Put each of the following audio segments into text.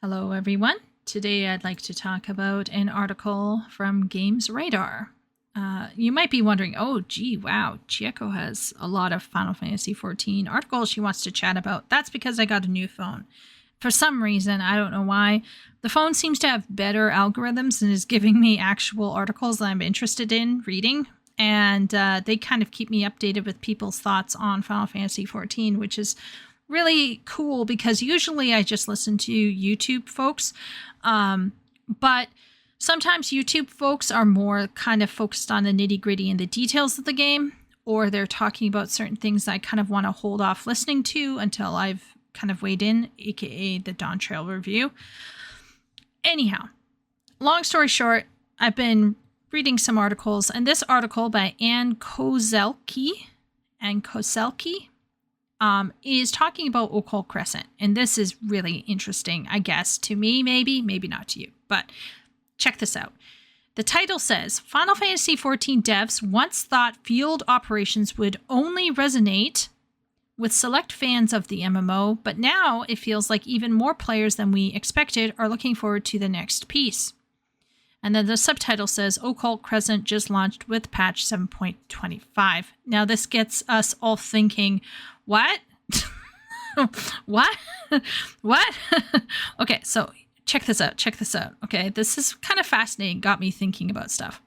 Hello, everyone. Today I'd like to talk about an article from Games Radar. You might be wondering, oh, gee, wow, Chieko has a lot of Final Fantasy XIV articles she wants to chat about. That's because I got a new phone. For some reason, I don't know why, the phone seems to have better algorithms and is giving me actual articles that I'm interested in reading. And they kind of keep me updated with people's thoughts on Final Fantasy XIV, which is really cool because usually I just listen to YouTube folks. But sometimes YouTube folks are more kind of focused on the nitty gritty and the details of the game, or they're talking about certain things that I kind of want to hold off listening to until I've kind of weighed in, aka the Dawn Trail review. Anyhow, long story short, I've been reading some articles, and this article by Ann Kozelki is talking about Occult Crescent. And this is really interesting, I guess, to me, maybe not to you. But check this out. The title says, Final Fantasy XIV devs once thought field operations would only resonate with select fans of the MMO, but now it feels like even more players than we expected are looking forward to the next piece. And then the subtitle says, Occult Crescent just launched with patch 7.25. Now this gets us all thinking, what? What? What? Okay, so check this out. Okay, this is kind of fascinating. Got me thinking about stuff.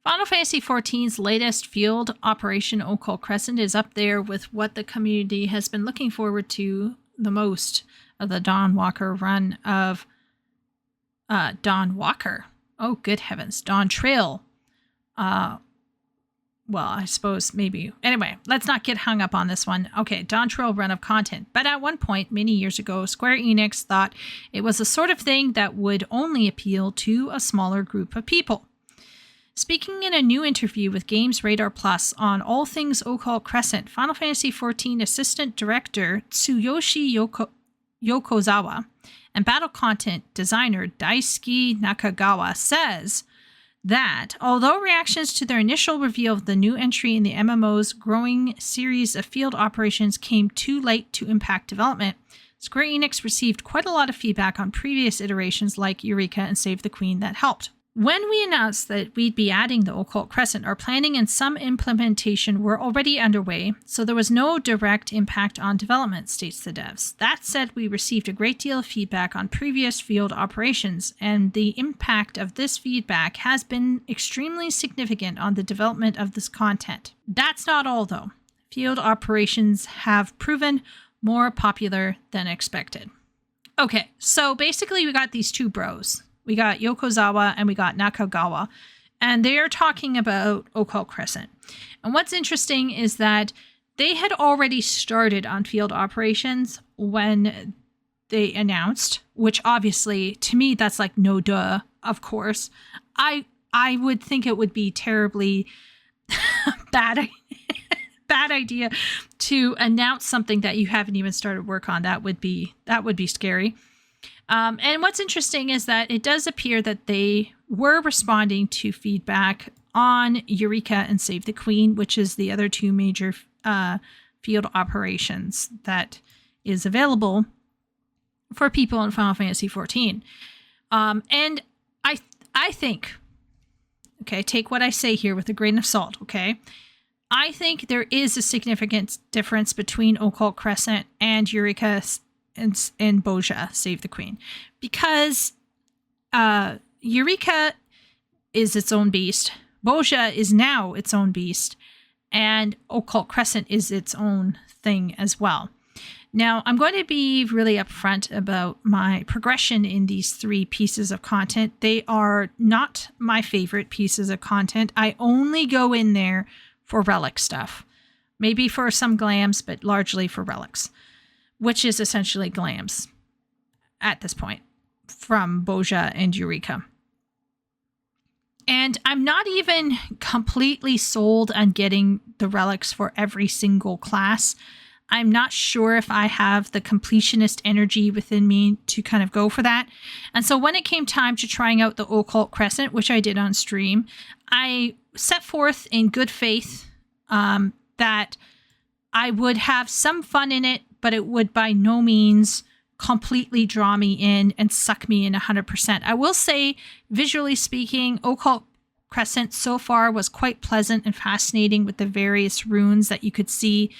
Final Fantasy XIV's latest field operation, Occult Crescent, is up there with what the community has been looking forward to the most of the Dawn Walker run of Dawn Walker. Oh, good heavens. Dawn Trail. Well, I suppose maybe. Anyway, let's not get hung up on this one. Okay, Dawn Trail run of content. But at one point, many years ago, Square Enix thought it was the sort of thing that would only appeal to a smaller group of people. Speaking in a new interview with Games Radar Plus on all things Occult Crescent, Final Fantasy XIV Assistant Director Tsuyoshi Yokozawa and battle content designer Daisuke Nakagawa says that although reactions to their initial reveal of the new entry in the MMO's growing series of field operations came too late to impact development, Square Enix received quite a lot of feedback on previous iterations like Eureka and Save the Queen that helped. When we announced that we'd be adding the Occult Crescent, our planning and some implementation were already underway, so there was no direct impact on development, states the devs. That said, we received a great deal of feedback on previous field operations, and the impact of this feedback has been extremely significant on the development of this content. That's not all, though. Field operations have proven more popular than expected. Okay, so basically we got these two bros. We got Yokozawa and we got Nakagawa, and they are talking about Occult Crescent. And what's interesting is that they had already started on field operations when they announced, which obviously, to me, that's like no duh, of course. I would think it would be terribly bad idea to announce something that you haven't even started work on. That would be scary. And what's interesting is that it does appear that they were responding to feedback on Eureka and Save the Queen, which is the other two major field operations that is available for people in Final Fantasy XIV. And I think, okay, take what I say here with a grain of salt, okay? I think there is a significant difference between Occult Crescent and Eureka and Boja, Save the Queen, because Eureka is its own beast, Boja is now its own beast, and Occult Crescent is its own thing as well. Now, I'm going to be really upfront about my progression in these three pieces of content. They are not my favorite pieces of content. I only go in there for relic stuff, maybe for some glams, but largely for relics, which is essentially glams at this point from Boja and Eureka. And I'm not even completely sold on getting the relics for every single class. I'm not sure if I have the completionist energy within me to kind of go for that. And so when it came time to trying out the Occult Crescent, which I did on stream, I set forth in good faith that I would have some fun in it, but it would by no means completely draw me in and suck me in 100%. I will say, visually speaking, Occult Crescent so far was quite pleasant and fascinating with the various runes that you could see.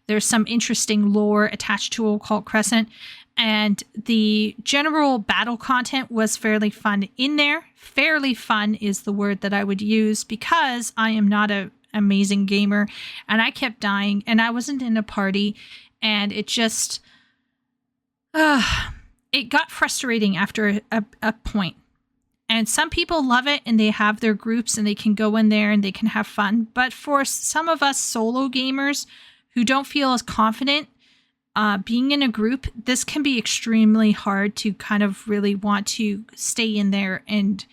There's some interesting lore attached to Occult Crescent, and the general battle content was fairly fun in there. Fairly fun is the word that I would use, because I am not an amazing gamer, and I kept dying, and I wasn't in a party, and it just it got frustrating after a point. And some people love it, and they have their groups, and they can go in there and they can have fun. But for some of us solo gamers who don't feel as confident being in a group, this can be extremely hard to kind of really want to stay in there and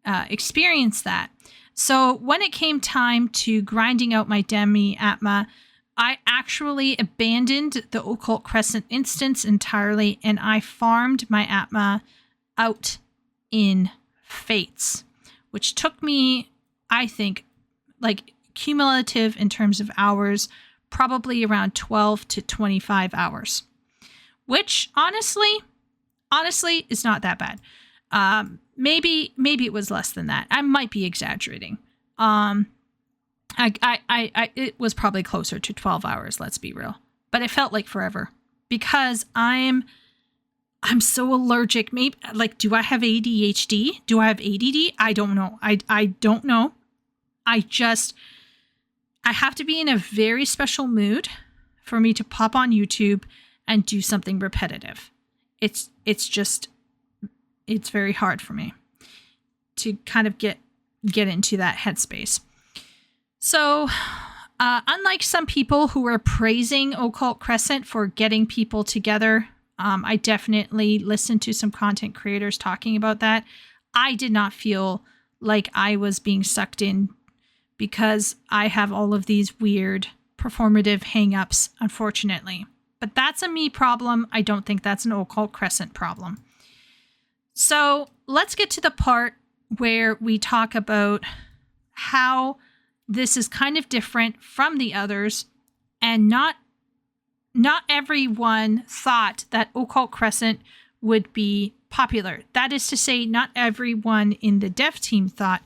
experience that. So when it came time to grinding out my Demi Atma, I actually abandoned the Occult Crescent instance entirely, and I farmed my Atma out in Fates, which took me, I think, like cumulative in terms of hours, probably around 12 to 25 hours, which honestly is not that bad. Maybe it was less than that. I might be exaggerating. It was probably closer to 12 hours, let's be real. But it felt like forever, because I'm so allergic. Maybe, like, do I have ADHD? Do I have ADD? I don't know. I don't know. I have to be in a very special mood for me to pop on YouTube and do something repetitive. It's very hard for me to kind of get into that headspace. So, unlike some people who are praising Occult Crescent for getting people together, I definitely listened to some content creators talking about that. I did not feel like I was being sucked in, because I have all of these weird performative hang-ups, unfortunately. But that's a me problem. I don't think that's an Occult Crescent problem. So let's get to the part where we talk about how this is kind of different from the others, and not everyone thought that Occult Crescent would be popular. That is to say, not everyone in the dev team thought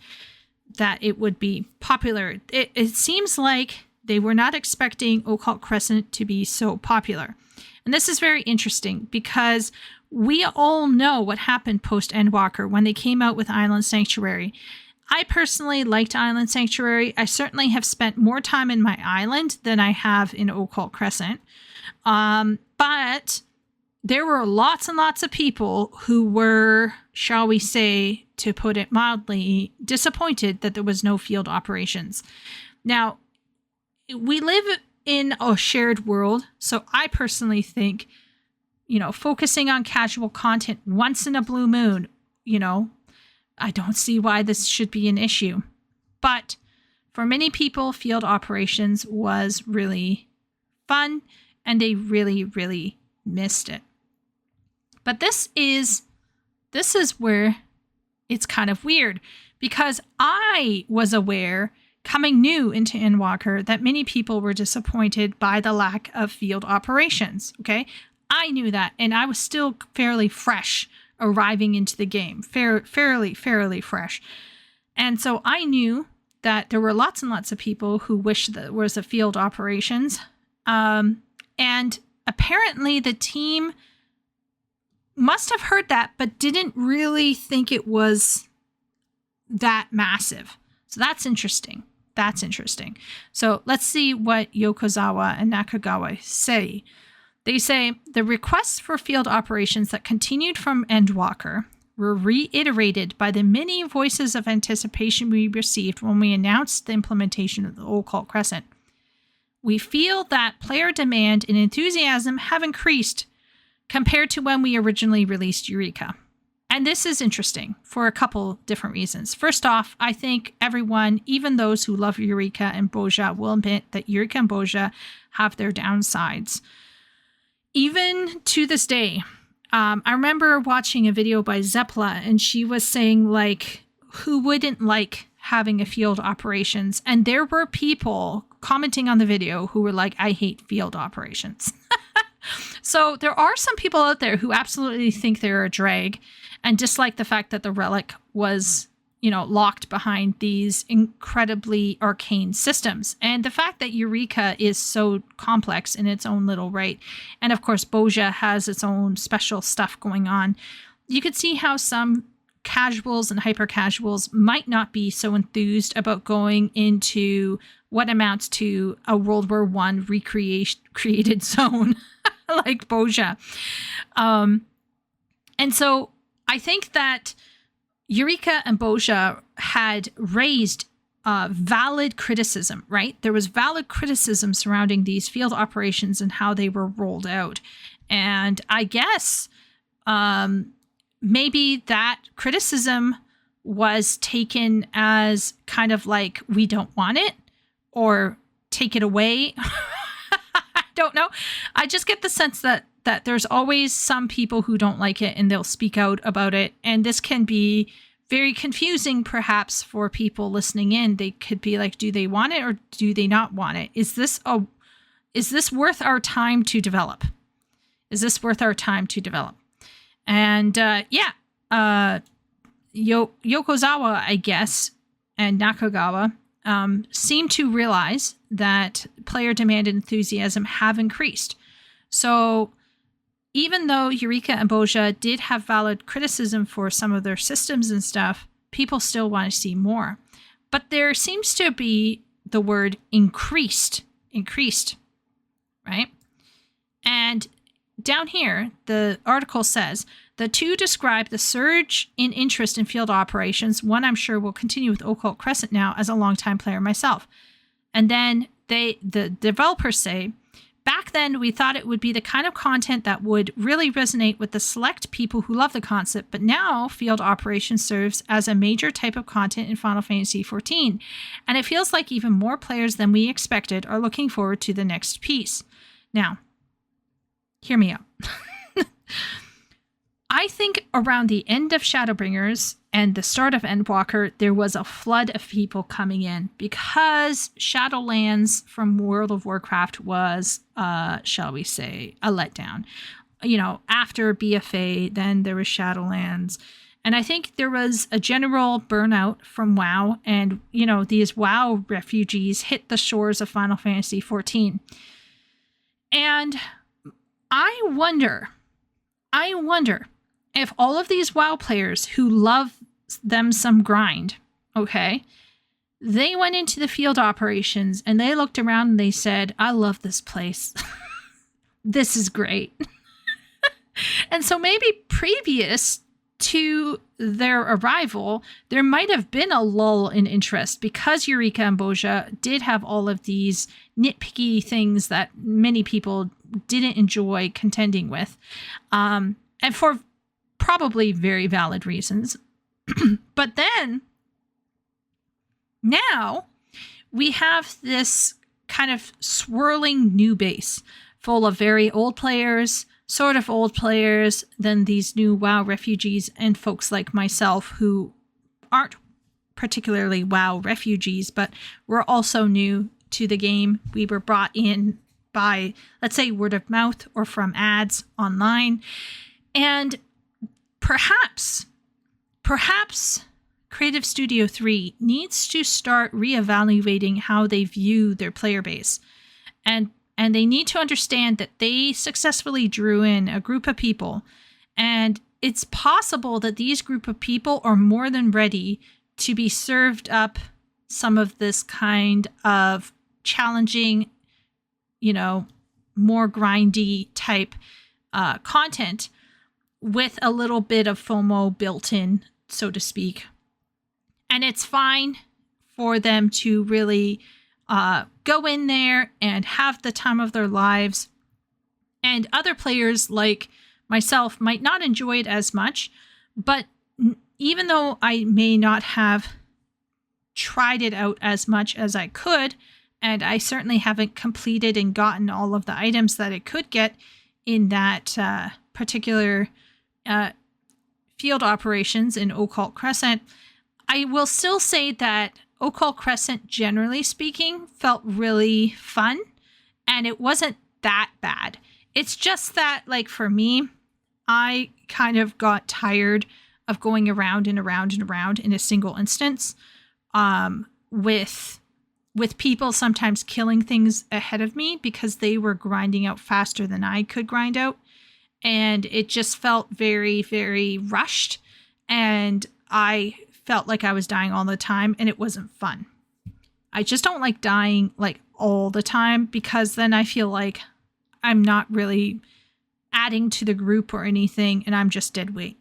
that it would be popular. It seems like they were not expecting Occult Crescent to be so popular. And this is very interesting, because we all know what happened post Endwalker when they came out with Island Sanctuary. I personally liked Island Sanctuary. I certainly have spent more time in my island than I have in Occult Crescent. But there were lots and lots of people who were, shall we say, to put it mildly, disappointed that there was no field operations. Now, we live in a shared world, so I personally think, focusing on casual content once in a blue moon, I don't see why this should be an issue. But for many people, field operations was really fun, and they really, really missed it. But this is where it's kind of weird, because I was aware, coming new into Endwalker, that many people were disappointed by the lack of field operations. Okay, I knew that, and I was still fairly fresh arriving into the game, fairly fresh. And so I knew that there were lots and lots of people who wished that there was a field operations. And apparently the team must have heard that, but didn't really think it was that massive. So that's interesting. So let's see what Yokozawa and Nakagawa say. They say, the requests for field operations that continued from Endwalker were reiterated by the many voices of anticipation we received when we announced the implementation of the Occult Crescent. We feel that player demand and enthusiasm have increased compared to when we originally released Eureka. And this is interesting for a couple different reasons. First off, I think everyone, even those who love Eureka and Boja, will admit that Eureka and Boja have their downsides. Even to this day, I remember watching a video by Zeppla, and she was saying, like, who wouldn't like having a field operations? And there were people commenting on the video who were like, I hate field operations. So there are some people out there who absolutely think they're a drag and dislike the fact that the relic was, locked behind these incredibly arcane systems. And the fact that Eureka is so complex in its own little right. And of course, Boja has its own special stuff going on. You could see how some casuals and hyper casuals might not be so enthused about going into what amounts to a World War I created zone like Boja. And so I think that Eureka and Boja had raised valid criticism, right? There was valid criticism surrounding these field operations and how they were rolled out. And I guess maybe that criticism was taken as kind of like, we don't want it, or take it away. I don't know. I just get the sense that there's always some people who don't like it and they'll speak out about it. And this can be very confusing, perhaps, for people listening in. They could be like, do they want it or do they not want it? Is this worth our time to develop? Is this worth our time to develop? And Yokozawa, I guess, and Nakagawa seem to realize that player demand and enthusiasm have increased. So even though Eureka and Boja did have valid criticism for some of their systems and stuff, people still want to see more. But there seems to be the word increased, right? And down here, the article says, the two describe the surge in interest in field operations, one I'm sure will continue with Occult Crescent now as a longtime player myself. And then the developers say, back then, we thought it would be the kind of content that would really resonate with the select people who love the concept, but now field operations serves as a major type of content in Final Fantasy XIV, and it feels like even more players than we expected are looking forward to the next piece. Now, hear me out. I think around the end of Shadowbringers and the start of Endwalker, there was a flood of people coming in because Shadowlands from World of Warcraft was, shall we say, a letdown. After BFA, then there was Shadowlands. And I think there was a general burnout from WoW, and, these WoW refugees hit the shores of Final Fantasy XIV. And I wonder if all of these WoW players who love them some grind, okay, they went into the field operations and they looked around and they said, I love this place. This is great. And so maybe previous to their arrival, there might have been a lull in interest because Eureka and Boja did have all of these nitpicky things that many people didn't enjoy contending with. And for probably very valid reasons. But then, now, we have this kind of swirling new base full of very old players, sort of old players, then these new WoW refugees, and folks like myself who aren't particularly WoW refugees, but we're also new to the game. We were brought in by, let's say, word of mouth or from ads online. And perhaps Creative Studio 3 needs to start reevaluating how they view their player base. And they need to understand that they successfully drew in a group of people. And it's possible that these group of people are more than ready to be served up some of this kind of challenging, more grindy type content with a little bit of FOMO built in, so to speak. And it's fine for them to really go in there and have the time of their lives. And other players like myself might not enjoy it as much, but even though I may not have tried it out as much as I could, and I certainly haven't completed and gotten all of the items that it could get in that particular field operations in Occult Crescent, I will still say that Occult Crescent, generally speaking, felt really fun, and it wasn't that bad. It's just that, like, for me, I kind of got tired of going around and around and around in a single instance, with people sometimes killing things ahead of me because they were grinding out faster than I could grind out. And it just felt very, very rushed. And I felt like I was dying all the time, and it wasn't fun. I just don't like dying like all the time, because then I feel like I'm not really adding to the group or anything, and I'm just dead weight.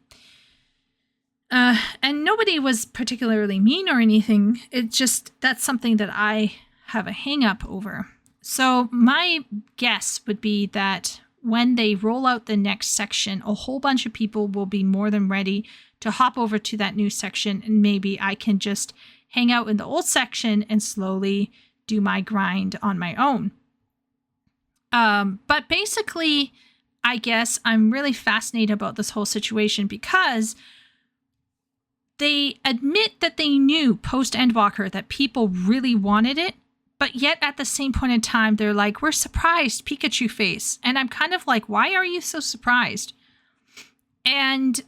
And nobody was particularly mean or anything. It just, that's something that I have a hang up over. So my guess would be that when they roll out the next section, a whole bunch of people will be more than ready to hop over to that new section, and maybe I can just hang out in the old section and slowly do my grind on my own. But basically, I guess I'm really fascinated about this whole situation because they admit that they knew post Endwalker that people really wanted it, but yet at the same point in time, they're like, we're surprised, Pikachu face. And I'm kind of like, why are you so surprised? And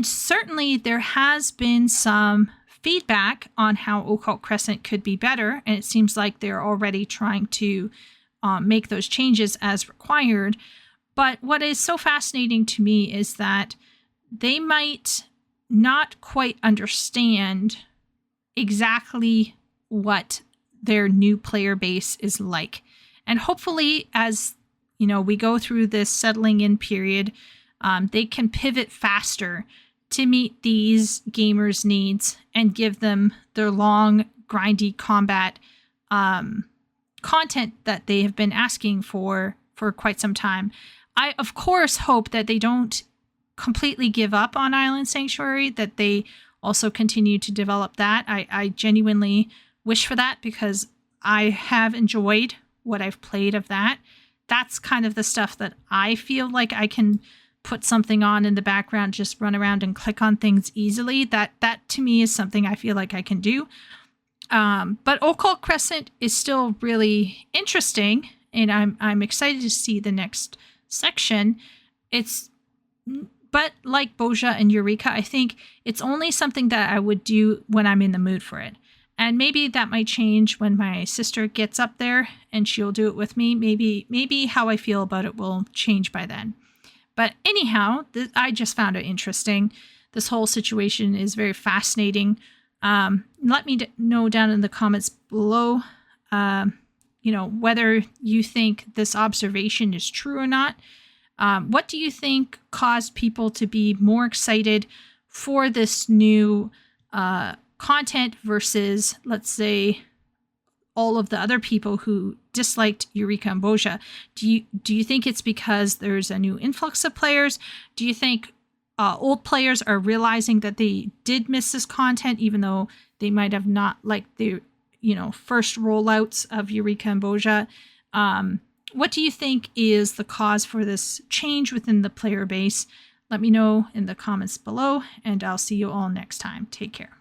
certainly there has been some feedback on how Occult Crescent could be better, and it seems like they're already trying to make those changes as required. But what is so fascinating to me is that they might not quite understand exactly what their new player base is like. And hopefully, as you know, we go through this settling in period, they can pivot faster to meet these gamers' needs and give them their long, grindy combat content that they have been asking for quite some time. I, of course, hope that they don't completely give up on Island Sanctuary, that they also continue to develop that. I genuinely wish for that, because I have enjoyed what I've played of that. That's kind of the stuff that I feel like I can put something on in the background, just run around and click on things easily. That to me is something I feel like I can do. But Occult Crescent is still really interesting, and I'm excited to see the next section. But like Boja and Eureka, I think it's only something that I would do when I'm in the mood for it. And maybe that might change when my sister gets up there and she'll do it with me. Maybe how I feel about it will change by then. But anyhow, I just found it interesting. This whole situation is very fascinating. Let me know down in the comments below, whether you think this observation is true or not. What do you think caused people to be more excited for this new content versus, let's say, all of the other people who disliked Eureka and Boja? Do you think it's because there's a new influx of players? Do you think old players are realizing that they did miss this content, even though they might have not liked the first rollouts of Eureka and Boja? What do you think is the cause for this change within the player base? Let me know in the comments below, and I'll see you all next time. Take care.